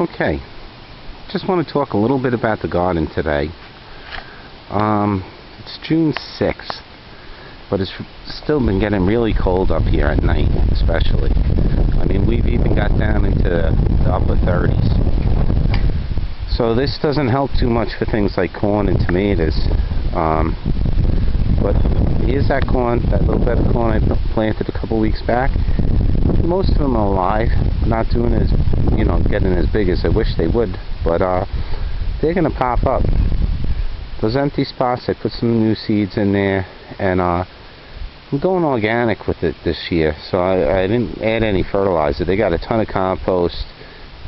Okay, just want to talk a little bit about the garden today. It's June 6th, but it's still been getting really cold up here at night, especially. I mean, we've even got down into the upper 30s. So this doesn't help too much for things like corn and tomatoes. But here's that corn, that little bed of corn I planted a couple weeks back. Most of them are alive, not doing as, getting as big as I wish they would, but they're going to pop up. Those empty spots, I put some new seeds in there, and I'm going organic with it this year, so I didn't add any fertilizer. They got a ton of compost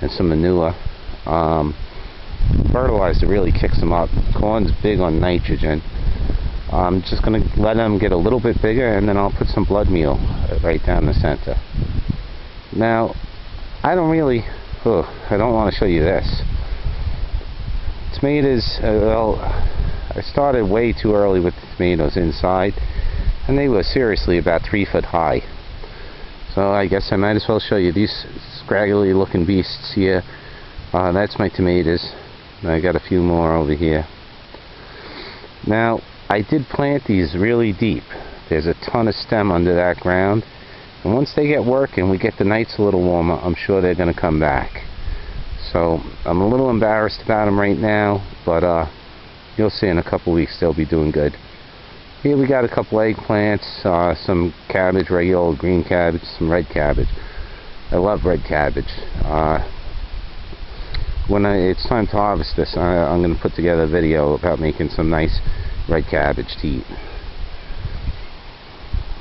and some manure. Fertilizer really kicks them up. Corn's big on nitrogen. I'm just going to let them get a little bit bigger, and then I'll put some blood meal right down the center. Now, I don't want to show you this. Tomatoes, I started way too early with the tomatoes inside, and they were seriously about 3 foot high. So I guess I might as well show you these scraggly looking beasts here. That's my tomatoes. I got a few more over here. Now, I did plant these really deep. There's a ton of stem under that ground, and once they get working, we get the nights a little warmer, I'm sure they're going to come back. So I'm a little embarrassed about them right now, but you'll see in a couple weeks they'll be doing good. Here we got a couple eggplants, some cabbage, regular old green cabbage, some red cabbage. I love red cabbage. When it's time to harvest this, I'm going to put together a video about making some nice red cabbage to eat.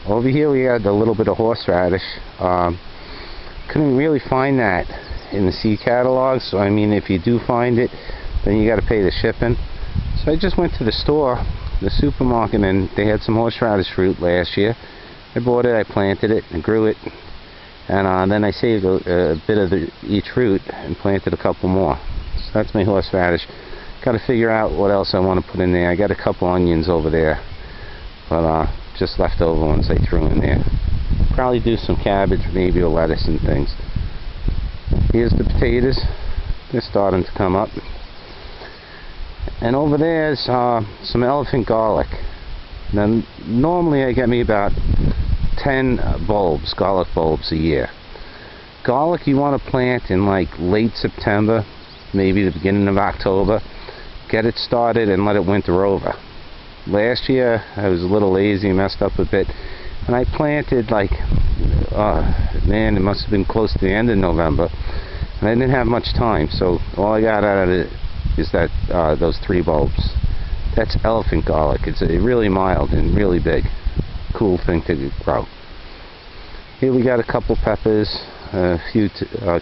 Over here we had a little bit of horseradish. Couldn't really find that in the seed catalog, so I mean, if you do find it, then you got to pay the shipping. So I just went to the store, the supermarket, and they had some horseradish fruit last year. I bought it, I planted it, and grew it, and then I saved a bit of each root and planted a couple more. So that's my horseradish. Got to figure out what else I want to put in there. I got a couple onions over there, but just leftover ones I threw in there. Probably do some cabbage, maybe, or lettuce and things. Here's the potatoes. They're starting to come up. And over there's some elephant garlic. Now, normally I get me about 10 bulbs, garlic bulbs a year. Garlic you want to plant in like late September, maybe the beginning of October. Get it started and let it winter over. Last year I was a little lazy, messed up a bit, and I planted like, man, it must have been close to the end of November, and I didn't have much time, so all I got out of it is that those 3 bulbs. That's elephant garlic. It's really mild and really big. Cool thing to grow. Here we got a couple peppers, a few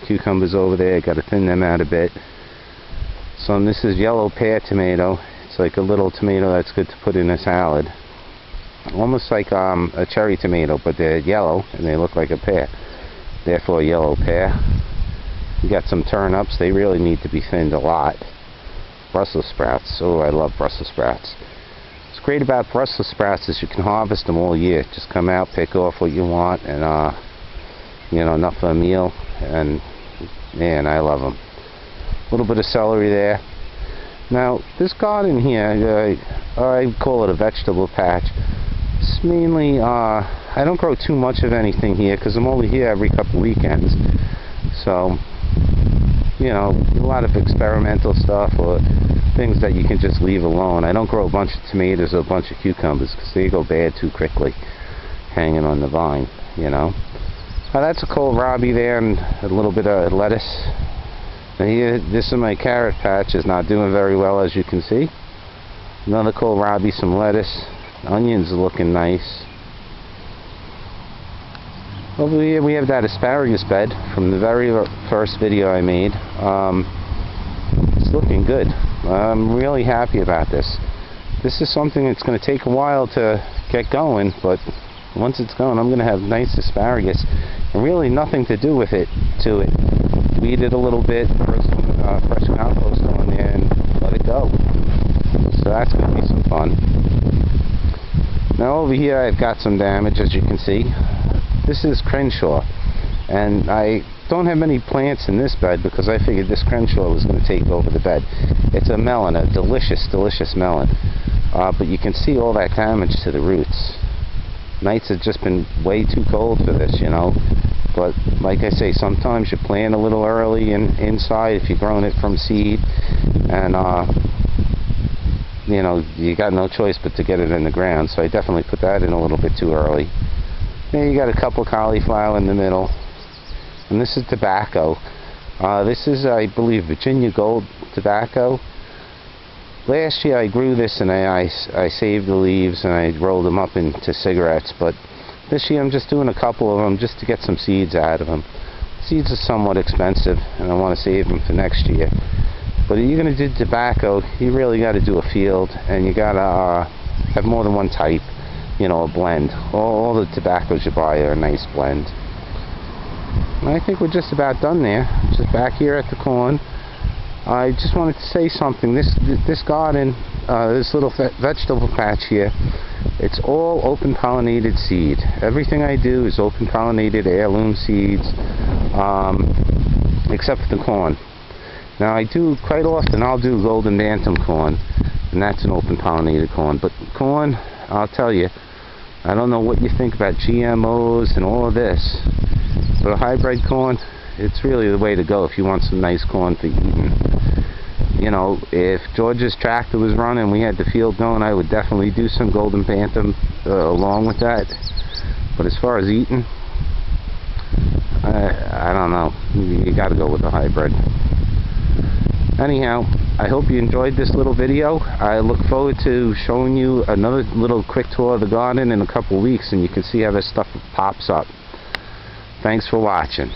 cucumbers over there. Got to thin them out a bit. So this is yellow pear tomato. It's like a little tomato that's good to put in a salad. Almost like a cherry tomato, but they're yellow and they look like a pear. Therefore, yellow pear. We got some turnips. They really need to be thinned a lot. Brussels sprouts. Oh, I love Brussels sprouts. What's great about Brussels sprouts is you can harvest them all year. Just come out, pick off what you want, and enough for a meal. And man, I love them. A little bit of celery there. Now, this garden here, I call it a vegetable patch. It's mainly, I don't grow too much of anything here because I'm only here every couple weekends. So, a lot of experimental stuff or things that you can just leave alone. I don't grow a bunch of tomatoes or a bunch of cucumbers because they go bad too quickly hanging on the vine, Now, that's a kohlrabi there and a little bit of lettuce. Now here, this is my carrot patch. Is not doing very well, as you can see. Another kohlrabi, some lettuce. Onions are looking nice. Over here we have that asparagus bed from the very first video I made. It's looking good. I'm really happy about this. This is something that's going to take a while to get going, but once it's going, I'm going to have nice asparagus and really nothing to do with it weed it a little bit, throw some fresh compost on there, and let it go. So that's going to be some fun. Now over here I've got some damage, as you can see. This is Crenshaw, and I don't have many plants in this bed because I figured this Crenshaw was going to take over the bed. It's a melon, a delicious, delicious melon. But you can see all that damage to the roots. Nights have just been way too cold for this, you know. But like I say, sometimes you plant a little early inside if you're growing it from seed, and you know, you got no choice but to get it in the ground. So I definitely put that in a little bit too early. Then you got a couple cauliflower in the middle, and this is tobacco. This is, I believe, Virginia Gold tobacco. Last year I grew this and I saved the leaves and I rolled them up into cigarettes, but this year I'm just doing a couple of them just to get some seeds out of them. Seeds are somewhat expensive and I want to save them for next year. But if you're going to do tobacco, you really got to do a field, and you got to have more than one type, you know, a blend. All the tobaccos you buy are a nice blend. And I think we're just about done there. Just back here at the corn. I just wanted to say something. This garden, this little vegetable patch here, it's all open pollinated seed. Everything I do is open pollinated heirloom seeds, except for the corn. Now I do quite often, I'll do golden bantam corn, and that's an open pollinated corn. But corn, I'll tell you, I don't know what you think about GMOs and all of this, but a hybrid corn, it's really the way to go if you want some nice corn for eating. You know, if George's tractor was running, we had the field going, I would definitely do some golden bantam along with that. But as far as eating, I don't know. You got to go with the hybrid. Anyhow, I hope you enjoyed this little video. I look forward to showing you another little quick tour of the garden in a couple weeks, and you can see how this stuff pops up. Thanks for watching.